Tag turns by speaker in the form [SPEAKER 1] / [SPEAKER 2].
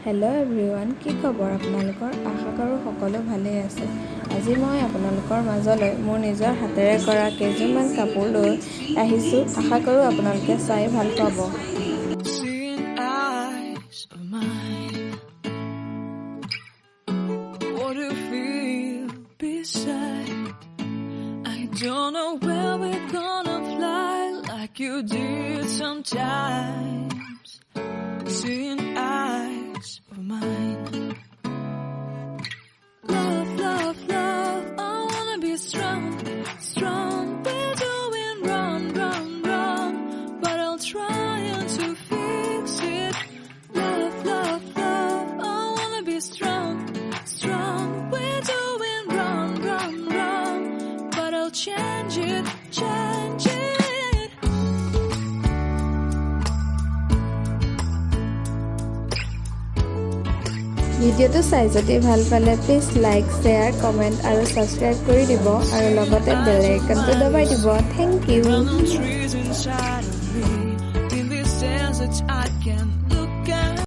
[SPEAKER 1] Hello everyone কি খবৰ আপোনালোকৰ আশা কৰো সকলো ভালে আছে আজি মই আপোনালোকৰ মাজলৈ মোৰ নিজৰ হাতেৰে কৰা কেইজনমান কাপোৰ লৈ আহিছো আশা কৰো আপোনালোকে চাই ভাল পাব
[SPEAKER 2] Don't know where we're gonna fly like you did sometimes. Seeing eyes of mine. Love, love, love. I wanna be strong, strong. We're doing wrong, wrong, wrong. But I'll try to fix it. Love, love, love. I wanna be strong, strong. We're doing wrong, wrong, wrong. But I'll change it, change it.
[SPEAKER 1] ভিডিওটো চাই যদি ভাল পালে please like share comment আৰু subscribe কৰি দিব আৰু লগতে বেল আইকনটো দবাই দিব থ্যাংক ইউ